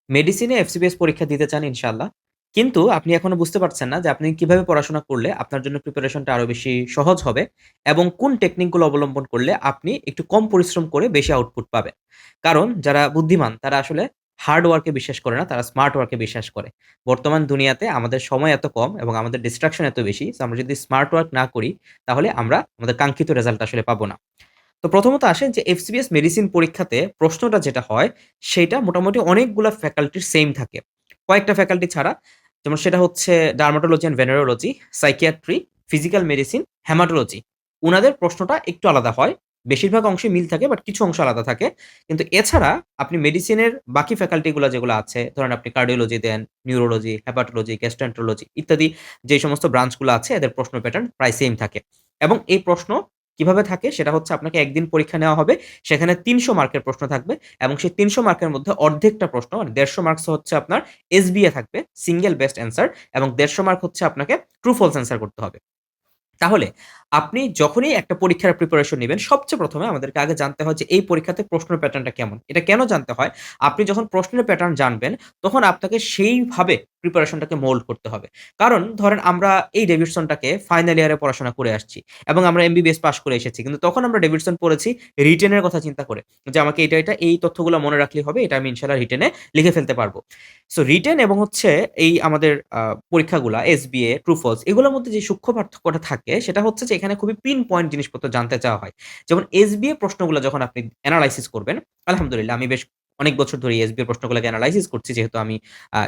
মেডিসিনে FCPS পরীক্ষা দিতে চান ইনশাআল্লাহ। কিন্তু আপনি এখনো বুঝতে পারছেন না যে আপনি কিভাবে পড়াশোনা করলে আপনার জন্য প্রিপারেশনটা আরো বেশি সহজ হবে এবং কোন টেকনিকগুলো অবলম্বন করলে আপনি একটু কম পরিশ্রম করে বেশি আউটপুট পাবেন। কারণ যারা বুদ্ধিমান তারা আসলে হার্ড ওয়ার্কে বিশ্বাস করে না, তারা স্মার্ট ওয়ার্কে বিশ্বাস করে। বর্তমান দুনিয়াতে আমাদের সময় এত কম এবং আমাদের ডিস্ট্রাকশন এত বেশি। সো আমরা যদি স্মার্ট ওয়ার্ক না করি তাহলে আমরা আমাদের কাঙ্ক্ষিত রেজাল্ট আসলে পাবো না। তো প্রথমত আসেন যে এফসিপিএস মেডিসিন পরীক্ষাতে প্রশ্নটা যেটা হয়, সেইটা মোটামুটি অনেকগুলা ফ্যাকাল্টির সেইম থাকে। কয়েকটা ফ্যাকাল্টি ছাড়া, যেমন সেটা হচ্ছে dermatology and venereology, psychiatry, physical medicine, hematology. উনাদের প্রশ্নটা একটু আলাদা হয়। বেশিরভাগ অংশে মিল থাকে বাট কিছু অংশ আলাদা থাকে। কিন্তু এছাড়া আপনি মেডিসিনের বাকি ফ্যাকাল্টি গুলা যেগুলো আছে, ধরেন আপনি কার্ডিওলজি দেন, নিউরোলজি, হেপাটোলজি, গ্যাস্ট্রোএন্টারোলজি ইত্যাদি যে সমস্ত ব্রাঞ্চ গুলো আছে এদের প্রশ্ন প্যাটার্ন প্রায় সেইম থাকে। এবং এই প্রশ্ন কিভাবে থাকে সেটা হচ্ছে আপনাকে একদিন পরীক্ষা নেওয়া হবে। সেখানে ৩০০ মার্কের প্রশ্ন থাকবে এবং সেই ৩০০ মার্কের মধ্যে অর্ধেকটা প্রশ্ন মানে ১৫০ মার্কস হচ্ছে আপনার এসবিএ থাকবে, সিঙ্গেল বেস্ট অ্যান্সার, এবং ১৫০ মার্ক হচ্ছে আপনাকে ট্রু ফলস অ্যান্সার করতে হবে। তাহলে আপনি যখনই একটা পরীক্ষার প্রিপারেশন নিবেন, সবচেয়ে ১ম এ আমাদেরকে আগে জানতে হয় যে এই পরীক্ষাতে প্রশ্নের প্যাটার্নটা কেমন? এটা কেন জানতে হয়? আপনি যখন প্রশ্নের প্যাটার্ন জানবেন, তখন আপনাকে সেইভাবে প্রিপারেশনটাকে মোল্ড করতে হবে। কারণ ধরেন আমরা এই ডেভিডসনটাকে ফাইনাল ইয়ারে পড়াশোনা করে আসছি এবং আমরা এমবিবিএস পাস করে এসেছি। কিন্তু তখন আমরা ডেভিডসন পড়েছি রিটেন এর কথা চিন্তা করে। যে আমাকে এটা এই তথ্যগুলো মনে রাখলেই হবে। এটা আমি ইনশাআল্লাহ রিটেন এ লিখে ফেলতে পারব। সো রিটেন এবং হচ্ছে এই আমাদের পরীক্ষাগুলা এসবিএ, ট্রু ফলস এগুলোর মধ্যে যে সূক্ষ্ম পার্থক্যটা থাকে সেটা হচ্ছে যে এখানে খুবই পিন পয়েন্ট জিনিসপত্র জানতে চাওয়া হয়। যেমন এসবিএ প্রশ্নগুলো যখন আপনি এনালাইসিস করবেন, আলহামদুলিল্লাহ আমি বেশ অনেক বছর ধরে এসবিএ প্রশ্নগুলোকে এনালাইসিস করছি যেহেতু আমি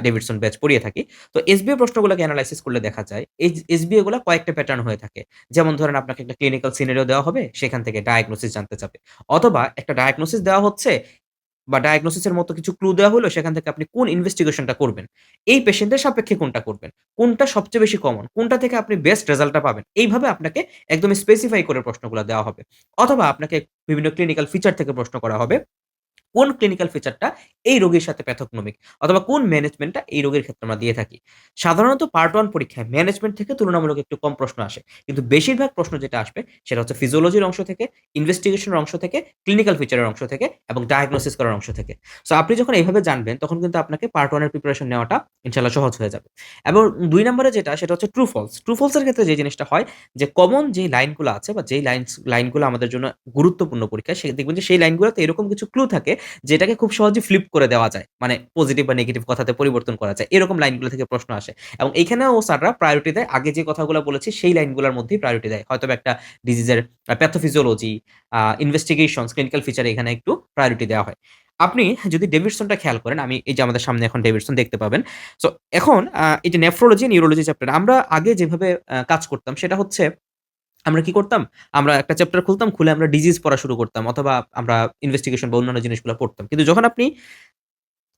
ডেভিডসন ব্যাচ পড়িয়ে থাকি। তো এসবিএ প্রশ্নগুলোকে এনালাইসিস করলে দেখা যায় এই এসবিএ গুলা কয়েকটা প্যাটার্ন হয়ে থাকে। যেমন ধরেন আপনাকে একটা ক্লিনিক্যাল সিনারিও দেওয়া হবে, সেখান থেকে ডায়াগনোসিস জানতে চাবে। অথবা একটা ডায়াগনোসিস দেওয়া হচ্ছে বা ডায়াগনোসিস এর মতো কিছু ক্লু দেওয়া হলো, সেখান থেকে আপনি কোন ইনভেস্টিগেশনটা করবেন। এই পেশেন্টের সাপেক্ষে কোনটা করবেন। কোনটা সবচেয়ে বেশি কমন, কোনটা থেকে আপনি বেস্ট রেজাল্টটা পাবেন। এইভাবে আপনাকে একদম স্পেসিফাই করে প্রশ্নগুলা দেওয়া হবে। অথবা আপনাকে বিভিন্ন ক্লিনিক্যাল ফিচার থেকে প্রশ্ন করা হবে। কোন ক্লিনিক্যাল ফিচারটা এই রোগীর সাথে প্যাথোগনমিক, অথবা কোন ম্যানেজমেন্টটা এই রোগীর ক্ষেত্রে আমরা দিয়ে থাকি। সাধারণত পার্ট 1 পরীক্ষায় ম্যানেজমেন্ট থেকে তুলনামূলক একটু কম প্রশ্ন আসে। কিন্তু বেশিরভাগ প্রশ্ন যেটা আসবে সেটা হচ্ছে ফিজিওলজির অংশ থেকে, ইনভেস্টিগেশন এর অংশ থেকে, ক্লিনিক্যাল ফিচারের অংশ থেকে এবং ডায়াগনোসিস করার অংশ থেকে। সো আপনি যখন এইভাবে জানবেন তখন কিন্তু আপনাকে পার্ট 1 এর প্রিপারেশন নেওয়াটা ইনশাআল্লাহ সহজ হয়ে যাবে। এবং ২ নম্বরে যেটা সেটা হচ্ছে ট্রু ফলস। ট্রু ফলস এর ক্ষেত্রে যে জিনিসটা হয় যে কমন যেই লাইনগুলো আছে বা যেই লাইনগুলো আমাদের জন্য গুরুত্বপূর্ণ পরীক্ষায়, সে দেখবেন যে সেই লাইনগুলোতে এরকম কিছু ক্লু থাকে যেটাকে খুব সহজে ফ্লিপ করে দেওয়া যায়। মানে পজিটিভ বা নেগেটিভ কথাতে পরিবর্তন করা যায়। এরকম লাইনগুলো থেকে প্রশ্ন আসে। এবং এইখানেও স্যাররা প্রায়োরিটি দেয়। আগে যে কথাগুলো বলেছি সেই লাইনগুলোর মধ্যেই প্রায়োরিটি দেয়। হয়তোবা একটা ডিজিজের প্যাথোফিজিওলজি, ইনভেস্টিগেশনস, ক্লিনিক্যাল ফিচার এখানে একটু প্রায়োরিটি দেওয়া হয়। আপনি যদি ডেভিডসনটা খেয়াল করেন, আমি এই যে আমাদের সামনে এখন ডেভিডসন দেখতে পাবেন। সো এখন এই যে নেফ্রোলজি, নিউরোলজি চ্যাপ্টার আমরা আগে যেভাবে কাজ করতাম সেটা হচ্ছে আমরা কি করতাম? আমরা একটা চ্যাপ্টার খুলতাম, খুলে আমরা ডিজিজ পড়া শুরু করতাম অথবা আমরা ইনভেস্টিগেশন বা অন্যান্য জিনিসগুলো পড়তাম। কিন্তু যখন আপনি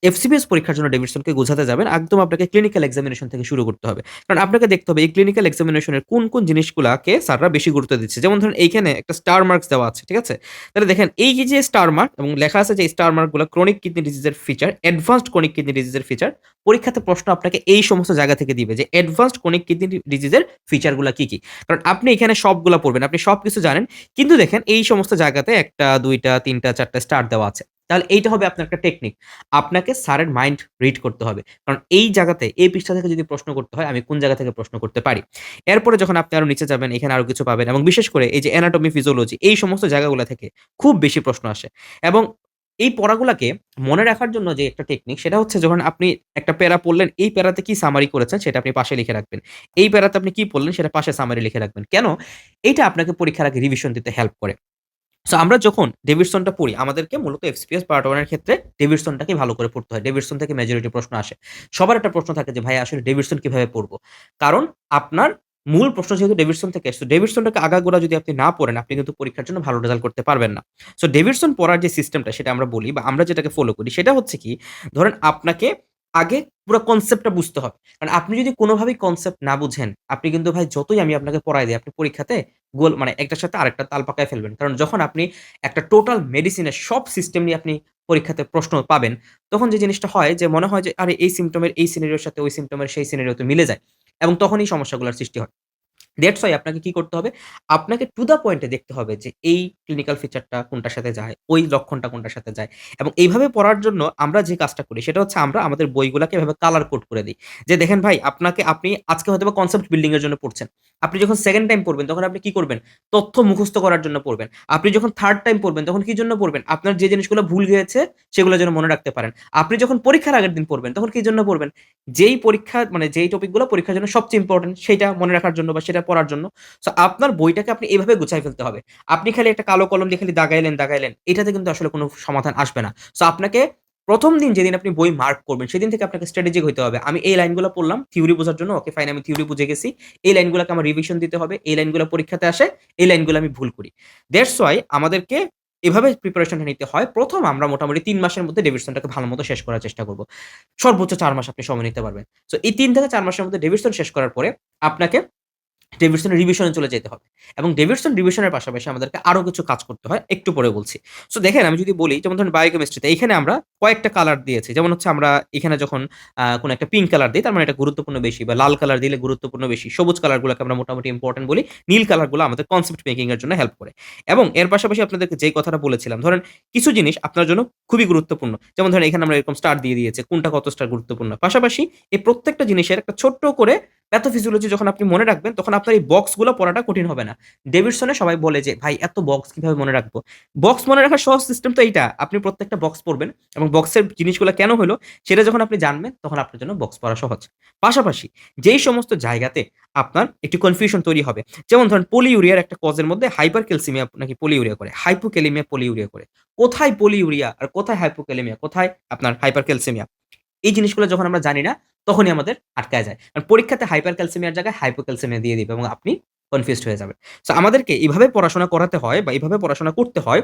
এফসিপিএস পরীক্ষার জন্য ডেভিডসনকে গোছাতে যাবেন, একদম আপনাকে ক্লিনিক্যাল এক্সামিনেশন থেকে শুরু করতে হবে। কারণ আপনাকে দেখতে হবে এই ক্লিনিক্যাল এক্সামিনেশন এর কোন জিনিসগুলাকে স্যাররা বেশি গুরুত্ব দিচ্ছে। যেমন ধরেন এইখানে একটা স্টার মার্কস দেওয়া আছে, ঠিক আছে? তাহলে দেখেন এই যে স্টার মার্ক এবং লেখা আছে যে স্টার মার্ক গুলা ক্রনিক কিডনি ডিজিজ এর feature, advanced chronic kidney disease এর ফিচার। পরীক্ষাতে প্রশ্ন আপনাকে এই সমস্ত জায়গা থেকে দিবে যে অ্যাডভান্সড ক্রনিক কিডনি ডিজিজ এর ফিচার গুলা কি? কারণ আপনি এখানে সবগুলা পড়বেন, আপনি সবকিছু জানেন। কিন্তু দেখেন এই সমস্ত জায়গাতে ১ টা, ২ টা, ৩ টা, ৪ টা স্টার দেওয়া আছে। তাহলে এইটা হবে আপনার একটা টেকনিক। আপনাকে স্যারের মাইন্ড রিড করতে হবে। কারণ এই জায়গাতে এই পৃষ্ঠা থেকে যদি প্রশ্ন করতে হয়, আমি কোন জায়গা থেকে প্রশ্ন করতে পারি। এরপরে যখন আপনি আরো নিচে যাবেন, এখানে আরো কিছু পাবেন এবং বিশেষ করে এই যে অ্যানাটমি, ফিজিওলজি এই সমস্ত জায়গাগুলা থেকে খুব বেশি প্রশ্ন আসে। এবং এই পড়াগুলাকে মনে রাখার জন্য যে একটা টেকনিক সেটা হচ্ছে যখন আপনি একটা প্যারা পড়লেন, এই প্যারাতে কি সামারি করেছেন সেটা আপনি পাশে লিখে রাখবেন। এই প্যারাতে আপনি কি পড়লেন সেটা পাশে সামারি লিখে রাখবেন। কেন? এইটা আপনাকে পরীক্ষার আগে রিভিশন দিতে হেল্প করে। সো আমরা যখন ডেভিডসনটা পড়ি, আমাদেরকে মূলত এফসিপিএস পার্ট 1 এর ক্ষেত্রে ডেভিডসনটাকে ভালো করে পড়তে হয়। ডেভিডসন থেকে মেজরিটি প্রশ্ন আসে। সবার একটা প্রশ্ন থাকে যে ভাই আসলে ডেভিডসন কিভাবে পড়বো? কারণ আপনার মূল প্রশ্ন যেহেতু ডেভিডসন থেকে আসছে, ডেভিডসনটাকে আগাগোড়া যদি আপনি না পড়েন, আপনি কিন্তু পরীক্ষার জন্য ভালো রেজাল্ট করতে পারবেন না। সো ডেভিডসন পড়ার যে সিস্টেমটা সেটা আমরা বলি বা আমরা যেটাকে ফলো করি সেটা হচ্ছে কি, ধরেন আপনাকে আগে পুরা কনসেপ্টটা বুঝতে হবে। কারণ আপনি যদি কোনভাবেই কনসেপ্ট না বুঝেন, আপনি কিন্তু ভাই যতই আমি আপনাকে পড়ায় দেই, আপনি পরীক্ষাতে মানে একটার সাথে আরেকটা তাল পাকায় ফেলবেন। কারণ যখন আপনি একটা টোটাল মেডিসিনের সব সিস্টেম নিয়ে আপনি পরীক্ষাতে প্রশ্ন পাবেন, তখন যে জিনিসটা হয় যে মনে হয় যে আরে এই সিম্পটমের এই সিনারিওর সাথে ওই সিম্পটমের সেই সিনারিও তো মিলে যায়। এবং তখন এই সমস্যাগুলোর সৃষ্টি হয়। দ্যাটস হোয়াই আপনাকে কি করতে হবে? আপনাকে টু দ্যা পয়েন্ট এ দেখতে হবে যে এই ক্লিনিক্যাল ফিচারটা কোনটার সাথে যায়, ওই লক্ষণটা কোনটার সাথে যায়। এবং এইভাবে পড়ার জন্য আমরা যে কাজটা করি সেটা হচ্ছে আমরা আমাদের বইগুলাকে এভাবে কালার কোড করে দেই। যে দেখেন ভাই আপনি আজকে হয়তোবা কনসেপ্ট বিল্ডিং এর জন্য পড়ছেন। আপনি যখন 2nd টাইম পড়বেন তখন আপনি কি করবেন? তথ্য মুখস্থ করার জন্য পড়বেন। আপনি যখন 3rd টাইম পড়বেন তখন কি জন্য পড়বেন? আপনার যে জিনিসগুলো ভুল গিয়েছে সেগুলো যেন মনে রাখতে পারেন। আপনি যখন পরীক্ষার আগের দিন পড়বেন তখন কি জন্য পড়বেন? যেই পরীক্ষা মানে যেই টপিকগুলো পরীক্ষার জন্য সবচেয়ে ইম্পোর্টেন্ট সেইটা মনে রাখার জন্য বা সেটা পড়ার জন্য। সো আপনার বইটাকে আপনি এভাবে গুছায় ফেলতে হবে। আপনি খালি একটা কালো কলম দিয়ে খালি দাগাইলেন, এটাতে কিন্তু আসলে কোন সমাধান আসবে না। সো আপনাকে ১ম দিন যেদিন আপনি বই মার্ক করবেন, সেদিন থেকে আপনাকে স্ট্র্যাটেজিক হইতে হবে। আমি এই লাইনগুলো পড়লাম থিওরি বোঝার জন্য। ওকে ফাইন আমি থিওরি বুঝে গেছি। এই লাইনগুলোকে আমার রিভিশন দিতে হবে। এই লাইনগুলো পরীক্ষাতে আসে, এই লাইনগুলো আমি ভুল করি। দ্যাটস হোয়াই আমাদেরকে এভাবে প্রিপারেশনটা নিতে হয়। ১ম আমরা মোটামুটি ৩ মাসের মধ্যে ডেভিডসনটাকে ভালোমতো শেষ করার চেষ্টা করব। সর্বোচ্চ ৪ মাস আপনি সময় নিতে পারবেন। সো এই ৩ থেকে ৪ মাসের মধ্যে ডেভিডসন শেষ করার পরে আপনাকে ডেভিডসনের রিভিশনে চলে যেতে হবে। এবং ডেভিডসন রিভিশনের পাশাপাশি আমাদেরকে আরো কিছু কাজ করতে হয়। একটু পরে বলছি। সো দেখেন আমি যদি বলি যেমন ধরুন বায়োকেমিস্ট্রিতে এখানে আমরা কয়েকটা কালার দিয়েছি। যেমন হচ্ছে আমরা এখানে যখন কোন একটা পিঙ্ক কালার দেই তার মানে এটা গুরুত্বপূর্ণ বেশি বা লাল কালার দিলে গুরুত্বপূর্ণ বেশি। সবুজ কালারগুলোকে আমরা মোটামুটি ইম্পোর্টেন্ট বলি। নীল কালারগুলো আমাদের কনসেপ্ট মেকিং এর জন্য হেল্প করে। এবং এর পাশাপাশি আপনাদেরকে যেই কথাটা বলেছিলাম ধরেন কিছু জিনিস আপনার জন্য খুবই গুরুত্বপূর্ণ। যেমন ধরেন এখানে আমরা এরকম স্টার দিয়ে দিয়েছি। কোনটা কত স্টার গুরুত্বপূর্ণ। পাশাপাশি এই প্রত্যেকটা জিনিসের একটা ছোট্ট করে প্যাথোফিজিওলজি যখন আপনি মনে রাখবেন, তখন আপনার এই বক্সগুলো পড়াটা কঠিন হবে না। ডেভিডসনে সবাই বলে যে, "ভাই এত বক্স কিভাবে মনে রাখবো?" বক্স মনে রাখার সহজ সিস্টেম তো এইটা। আপনি প্রত্যেকটা বক্স পড়বেন এবং বক্সের জিনিসগুলা কেন হইলো, সেটা যখন আপনি জানবেন, তখন আপনার জন্য বক্স পড়া সহজ। পাশাপাশি যেই সমস্ত জায়গাতে আপনার একটু কনফিউশন তৈরি হবে, যেমন ধরেন পলিইউরিয়ার একটা কজের মধ্যে হাইপারক্যালসিমিয়া নাকি পলিইউরিয়া করে, হাইপোক্যালেমিয়া পলিইউরিয়া করে। কোথায় পলিইউরিয়া আর কোথায় হাইপোক্যালেমিয়া, কোথায় আপনার হাইপারক্যালসিমিয়া? এই জিনিসগুলো যখন আমরা জানি না, তখনই আমাদের আটকায় যায়। কারণ পরীক্ষাতে হাইপার ক্যালসিমিয়ার জায়গায় হাইপোক্যালসিমিয়া দিয়ে দিবে এবং আপনি কনফিউজড হয়ে যাবেন। সো আমাদেরকে এভাবে পড়াশোনা করাতে হয় বা এভাবে পড়াশোনা করতে হয়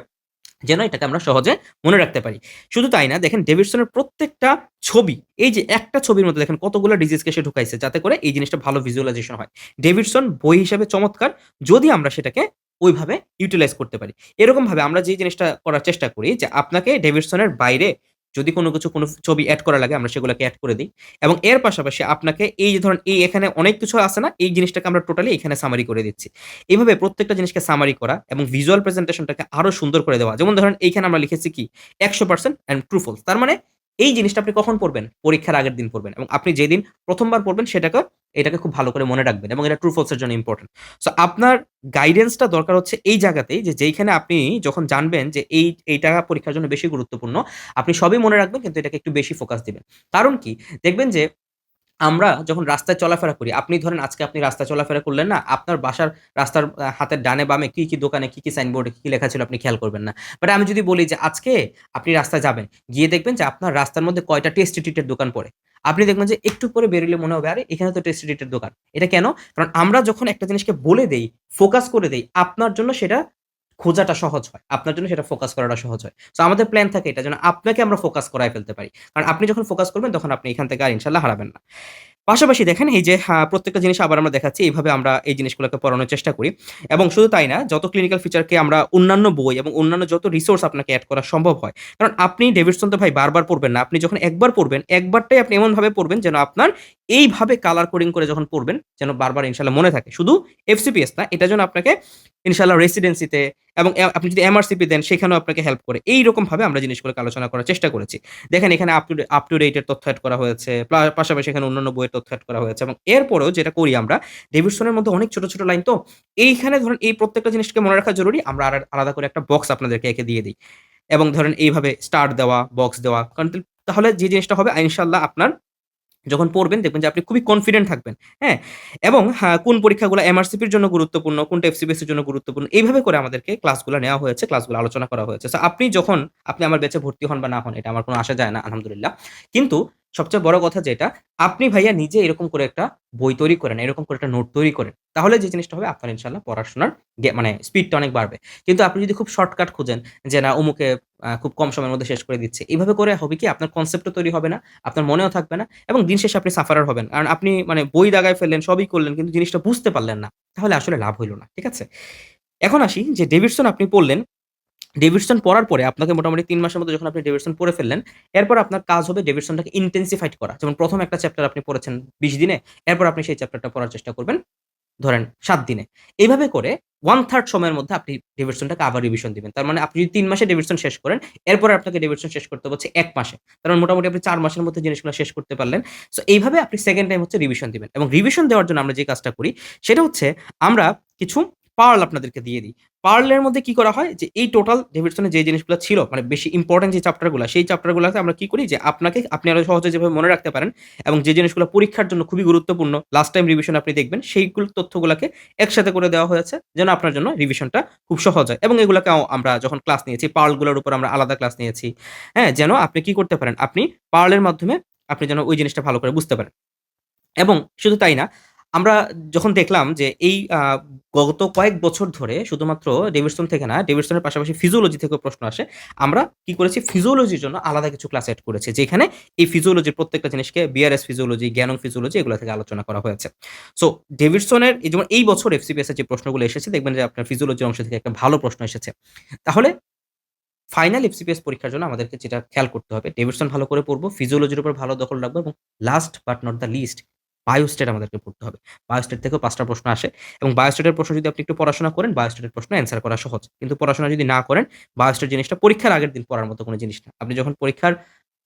যেন এটাকে আমরা সহজে মনে রাখতে পারি। শুধু তাই না, দেখেন ডেভিডসনের প্রত্যেকটা ছবি, এই যে একটা ছবির মধ্যে দেখেন কতগুলো ডিজিজকে সে ঢুকাইছে যাতে করে এই জিনিসটা ভালো ভিজুয়ালাইজেশন হয়। ডেভিডসন বই হিসেবে চমৎকার যদি আমরা সেটাকে ওইভাবে ইউটিলাইজ করতে পারি। এরকমভাবে আমরা যে জিনিসটা করার চেষ্টা করি যে আপনাকে ডেভিডসনের বাইরে যদি কোনো ছবি এড করা লাগে আমরা সেগুলোকে এড করে দেই। এবং এর পাশাপাশি আপনাকে এই যে ধরেন এই এখানে অনেক কিছু আছে না? এই জিনিসটাকে আমরা টোটালি এখানে সামারি করে দিচ্ছি। এভাবে প্রত্যেকটা জিনিসকে সামারি করা এবং ভিজুয়াল প্রেজেন্টেশনটাকে আরো সুন্দর করে দেওয়া। যেমন ধরেন এইখানে আমরা লিখেছি কি ১০০% অ্যান্ড ট্রু ফলস। তার মানে এই জিনিসটা আপনি কখন পড়বেন? পরীক্ষার আগের দিন পড়বেন এবং আপনি যেদিন ১ম বার পড়বেন এটাকে খুব ভালো করে মনে রাখবেন এবং এটা ট্রু ফলস এর জন্য ইম্পোর্টেন্ট। সো আপনার গাইডেন্সটা দরকার হচ্ছে এই জায়গাতেই যে যেইখানে আপনি যখন জানবেন যে এইটা পরীক্ষার জন্য বেশি গুরুত্বপূর্ণ, আপনি সবই মনে রাখবেন কিন্তু এটাকে একটু বেশি ফোকাস দিবেন। কারণ কি? দেখবেন যে আমরা যখন রাস্তায় চলাফেরা করি, আপনি ধরেন আজকে আপনি রাস্তায় চলাফেরা করলেন না? আপনার বাসার রাস্তার হাতের ডানে বামে কি দোকানে কি সাইনবোর্ডে কি লেখা ছিল আপনি খেয়াল করবেন না। বাট আমি যদি বলি যে আজকে আপনি রাস্তায় যাবেন, গিয়ে দেখবেন যে আপনার রাস্তার মধ্যে কয়টা টেস্টি ট্রিটের দোকান পড়ে। আপনি দেখবেন যে একটু পরে বেরোলে মনে হবে আরে এখানে তো টেস্টি ট্রিটের দোকান। এটা কেন? কারণ আমরা যখন একটা জিনিসকে বলে দেই, ফোকাস করে দেই, আপনার জন্য সেটা খোঁজাটা সহজ হয়। আপনার জন্য সেটা ফোকাস করাটা সহজ হয়। সো আমাদের প্ল্যান থাকে এটা যেন আপনাকে আমরা ফোকাস করায় ফেলতে পারি। কারণ আপনি যখন ফোকাস করবেন তখন আপনি এখান থেকে আর ইনশাআল্লাহ হারাবেন না। পাশাপাশি দেখেন এই যে প্রত্যেকটা জিনিস আবার আমরা দেখাচ্ছি এইভাবে আমরা এই জিনিসগুলোকে পড়ানোর চেষ্টা করি। এবং শুধু তাই না, যত ক্লিনিক্যাল ফিচারকে আমরা অন্যান্য বই এবং অন্যান্য যত রিসোর্স আপনাকে এড করা সম্ভব হয়। কারণ আপনি ডেভিডসন তো ভাই বারবার পড়বেন না। আপনি যখন একবার পড়বেন, একবারটাই আপনি এমনভাবে পড়বেন যেন আপনার এইভাবে কালার কোডিং করে যখন পড়বেন যেন বারবার ইনশাআল্লাহ মনে থাকে। শুধু এফসিপিএস না, এটা যেন আপনাকে ইনশাআল্লাহ রেসিডেন্সিতে এবং আপনি যদি এমআরসিপি দেন সেখানেও আপনাকে হেল্প করে। এইরকমভাবে আমরা জিনিসগুলোকে আলোচনা করার চেষ্টা করেছি। দেখেন এখানে আপ টু ডেট এর তথ্য এড করা হয়েছে। পাশাপাশি এখানে অন্যান্য বইয়ের তথ্য এড করা হয়েছে এবং এরপরেও যেটা করি আমরা ডেভিডসনের মধ্যে অনেক ছোট লাইন তো এইখানে ধরেন এই প্রত্যেকটা জিনিসকে মনে রাখা জরুরি। আমরা আলাদা করে একটা বক্স আপনাদেরকে এঁকে দিয়ে দেই। এবং ধরেন এইভাবে স্টার দেওয়া, বক্স দেওয়া। কারণ তাহলে যে জিনিসটা হবে ইনশাআল্লাহ আপনার যখন পড়বেন দেখবেন যে আপনি খুবই কনফিডেন্ট থাকবেন। হ্যাঁ? এবং কোন পরীক্ষাগুলো এমআরসিপির জন্য গুরুত্বপূর্ণ, কোনটা এফসিপিএস এর জন্য গুরুত্বপূর্ণ। এইভাবে করে আমাদেরকে ক্লাসগুলো নেওয়া হয়েছে, ক্লাসগুলো আলোচনা করা হয়েছে। সো আপনি আমার ব্যাচে ভর্তি হন বা না হন এটা আমার কোনো আসা যায় না আলহামদুলিল্লাহ। কিন্তু সবচেয়ে বড় কথা যেটা, আপনি ভাইয়া নিজে এরকম করে একটা বই তৈরি করেন, এরকম করে একটা নোট তৈরি করেন। তাহলে যে জিনিসটা হবে আপনার ইনশাআল্লাহ পড়াশোনার মানে স্পিডটা অনেক বাড়বে। কিন্তু আপনি যদি খুব শর্টকাট খোঁজেন যে না অমুকে খুব কম সময়ের মধ্যে শেষ করে দিচ্ছে। এভাবে করে হবে কি আপনার কনসেপ্টও তৈরি হবে না, আপনার মনেও থাকবে না এবং দিন শেষে আপনি সাফারার হবেন। কারণ আপনি মানে বই দাগায় ফেললেন, সবই করলেন কিন্তু জিনিসটা বুঝতে পারলেন না। তাহলে আসলে লাভ হইল না। ঠিক আছে? এখন আসি যে ডেভিডসন আপনি পড়লেন। ডেভিডসন পড়ার পরে আপনাকে মোটামুটি ৩ মাসের মধ্যে যখন আপনি ডেভিডসন পড়ে ফেললেন, এরপর আপনার কাজ হবে ডেভিডসনটাকে ইনটেনসিফাইড করা। যেমন ১ম একটা চ্যাপ্টার আপনি পড়েছেন ২০ দিনে, এরপর আপনি সেই চ্যাপ্টারটা পড়ার চেষ্টা করবেন ধরেন ৭ দিনে। এভাবে করে 1/3 সময়ের মধ্যে আপনি ডেভিয়েশনটাকে আবার রিভিশন দিবেন। তার মানে আপনি যদি ৩ মাসে ডেভিয়েশন শেষ করেন, এরপরে আপনাকে ডেভিয়েশন শেষ করতে হচ্ছে ১ মাসে। তার মানে মোটামুটি আপনি ৪ মাসের মধ্যে জিনিসগুলো শেষ করতে পারলেন। সো এইভাবে আপনি 2nd টাইম হচ্ছে রিভিশন দিবেন এবং রিভিশন দেওয়ার জন্য আমরা যে কাজটা করি সেটা হচ্ছে আমরা কিছু পার্ল আপনাদেরকে দিয়ে দিই। পার্লের মধ্যে কি করা হয় যে এই টোটাল ডেভিডসনের যে জিনিসগুলো ছিল মানে বেশি ইম্পোর্টেন্ট যে চ্যাপ্টারগুলা সেই চ্যাপ্টারগুলাতে আমরা কি করি যে আপনি আরো সহজে যেভাবে মনে রাখতে পারেন এবং যে জিনিসগুলো পরীক্ষার জন্য খুবই গুরুত্বপূর্ণ লাস্ট টাইম রিভিশন আপনি দেখবেন সেইগুলো তথ্যগুলাকে একসাথে করে দেওয়া হয়েছে যেন আপনার জন্য রিভিশনটা খুব সহজ হয় এবং এগুলাকেও আমরা যখন ক্লাস নিয়েছি পার্লগুলোর উপর আমরা আলাদা ক্লাস নিয়েছি। হ্যাঁ? যেন আপনি কি করতে পারেন আপনি পার্লের মাধ্যমে আপনি যেন ওই জিনিসটা ভালো করে বুঝতে পারেন। এবং শুধু তাই না, আমরা যখন দেখলাম যে এই গত কয়েক বছর ধরে শুধুমাত্র ডেভিডসন থেকে না, ডেভিডসনের পাশাপাশি ফিজিওলজি থেকেও প্রশ্ন আসে। আমরা কি করেছি ফিজিওলজির জন্য আলাদা কিছু ক্লাস এড করেছি। যেখানে এই ফিজিওলজির প্রত্যেকটা জিনিসকে বিআরএস ফিজিওলজি, জ্ঞানং ফিজিওলজি এগুলা থেকে আলোচনা করা হয়েছে। সো ডেভিডসনের এই যেমন এই বছর এফসিপিএস এর যে প্রশ্নগুলো এসেছে দেখবেন যে আপনার ফিজিওলজির অংশ থেকে একটা ভালো প্রশ্ন এসেছে। তাহলে ফাইনাল এফসিপিএস পরীক্ষার জন্য আমাদেরকে যেটা খেয়াল করতে হবে, ডেভিডসন ভালো করে পড়বো, ফিজিওলজির উপর ভালো দখল রাখবো এবং last but not the least biostat আমাদেরকে পড়তে হবে। বায়োস্টেট থেকেও ৫ টা প্রশ্ন আসে এবং বায়োস্টেটের প্রশ্ন যদি আপনি একটু পড়াশোনা করেন, বায়োস্টেটের প্রশ্ন অ্যান্সার করা সহজ। কিন্তু পড়াশোনা যদি না করেন, বায়োস্টেট জিনিসটা পরীক্ষার আগের দিন পড়ার মতো কোনো জিনিস না। আপনি যখন পরীক্ষার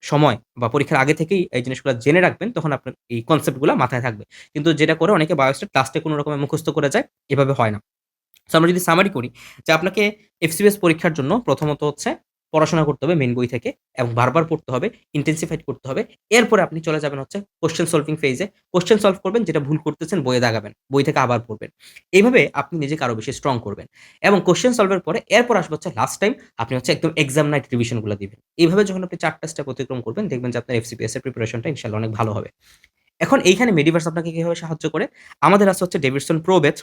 সময় বা পরীক্ষার আগে থেকেই এই জিনিসগুলা জেনে রাখবেন, তখন আপনার এই কনসেপ্ট গুলা মাথায় থাকবে। কিন্তু যেটা করে অনেকে বায়োস্টেট লাস্টে কোনো রকমে মুখস্থ করে যায়, এভাবে হয় না। সো আমরা যদি সামারি করি যে আপনাকে এফসিপিএস পরীক্ষার জন্য প্রথমত হচ্ছে পড়াশোনা করতে হবে মেইন বই থেকে এবং বারবার পড়তে হবে, ইনটেনসিফাইড করতে হবে। এরপরে আপনি চলে যাবেন হচ্ছে কোয়েশ্চেন সলভিং ফেইজে। কোয়েশ্চেন সলভ করবেন, যেটা ভুল করতেছেন বইয়ে দাগাবেন। বই থেকে আবার পড়বেন। এইভাবে আপনি নিজেকে আরো বেশি স্ট্রং করবেন। এবং কোয়েশ্চেন সলভের পরে এরপর আসবে হচ্ছে লাস্ট টাইম আপনি হচ্ছে একদম এক্সাম নাইট রিভিশন গুলা দিবেন। এইভাবে যখন আপনি ৪ টা স্টেপ অতিক্রম করবেন দেখবেন যে আপনার এফসিপিএস এর প্রিপারেশনটা ইনশাআল্লাহ অনেক ভালো হবে। এখন এইখানে মেডিভার্স আপনাকে কিভাবে সাহায্য করে? আমাদের আছে হচ্ছে Davidson pro batch.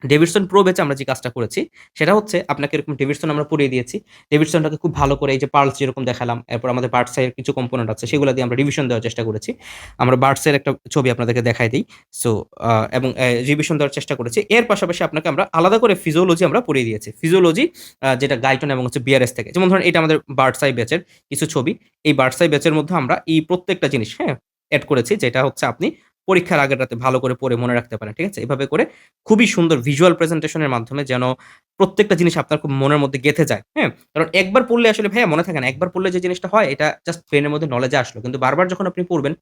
Davidson pro ব্যাচে আমরা যে কাজটা করেছি, সেটা হচ্ছে আপনাকে এরকম ডেভিডসন আমরা পড়িয়ে দিয়েছি। ডেভিডসনটাকে খুব ভালো করে এই যে পার্লস যেরকম দেখালাম, এরপর আমাদের বার্ডস এর কিছু কম্পোনেন্ট আছে সেগুলা দিয়ে আমরা রিভিশন দেওয়ার চেষ্টা করেছি। আমরা বার্ডস এর একটা ছবি আপনাদেরকে দেখায় দেই। সো এবং রিভিশন দেওয়ার চেষ্টা করেছি। এর পাশাপাশি আপনাকে আমরা আলাদা করে ফিজিওলজি আমরা পড়িয়ে দিয়েছি। ফিজিওলজি যেটা গাইটন এবং হচ্ছে বিআরএস থেকে। যেমন ধরেন এটা আমাদের বার্ডস আই ব্যাচের কিছু ছবি। এই বার্ডস আই ব্যাচের মধ্যে আমরা এই প্রত্যেকটা জিনিস, হ্যাঁ? এড করেছি যেটা হচ্ছে আপনি পরীক্ষার আগের রাতে ভালো করে পড়ে মনে রাখতে পারেন। ঠিক আছে? এভাবে করে খুবই সুন্দর ভিজুয়াল প্রেজেন্টেশন এর মাধ্যমে যেন প্রত্যেকটা জিনিস আপনার খুব মনের মধ্যে গেঁথে যায়। হ্যাঁ? কারণ একবার পড়লে আসলে ভাইয়া মনে থাকে না। একবার পড়লে যে জিনিসটা হয় এটা জাস্ট ব্রেইনের মধ্যে নলেজে আসলো। কিন্তু বারবার যখন আপনি পড়বেন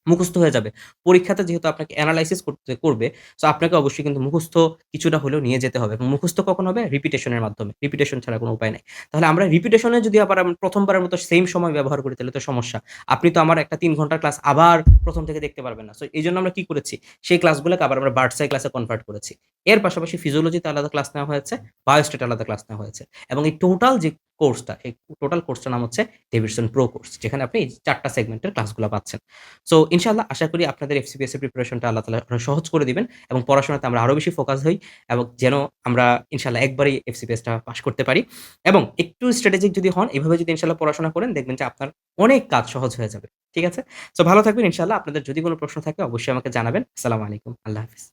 মুখস্থ হয়ে যাবে। পরীক্ষাতে যেহেতু আপনাকে এনালাইসিস করবে, সো আপনাকে অবশ্যই কিন্তু মুখস্থ কিছুটা হলেও নিয়ে যেতে হবে এবং মুখস্থ কখন হবে? রিপিটেশন এর মাধ্যমে। রিপিটেশন ছাড়া কোনো উপায় নাই। তাহলে আমরা রিপিটেশন এ যদি আবার ১ম বারের মতো সেইম সময় ব্যবহার করি তাহলে তো সমস্যা। আপনি তো আমার একটা ৩ ঘন্টার ক্লাস আবার ১ম থেকে দেখতে পারবেন না। সো এজন্য আমরা কি করেছি? সেই ক্লাসগুলোকে আবার আমরা বার্ডস-আই ক্লাসে কনভার্ট করেছি। এর পাশাপাশি ফিজিওলজিতে আলাদা ক্লাস নেওয়া হয়েছে, বায়োস্ট্যাট আলাদা ক্লাস নেওয়া হয়েছে এবং এই টোটাল যে কোর্সটা, এই টোটাল কোর্সটার নাম হচ্ছে ডেভিডসন প্রো কোর্স। যেখানে আপনি এই ৪ টা সেগমেন্টের ক্লাসগুলা পাচ্ছেন। সো ইনশাআল্লাহ আশা করি আপনাদের এফসিপিএস এর প্রিপারেশনটা আল্লাহ তাআলা আরো সহজ করে দিবেন এবং পড়াশোনাতে আমরা আরো বেশি ফোকাস হই এবং যেন আমরা ইনশাআল্লাহ একবারেই এফসিপিএসটা পাস করতে পারি এবং একটু স্ট্র্যাটেজিক যদি হন, এভাবে যদি ইনশাআল্লাহ পড়াশোনা করেন দেখবেন যে আপনার অনেক কাজ সহজ হয়ে যাবে। ঠিক আছে? সো ভালো থাকবেন ইনশাআল্লাহ। আপনাদের যদি কোন প্রশ্ন থাকে অবশ্যই আমাকে জানাবেন। আসসালামু আলাইকুম। আল্লাহ হাফেজ।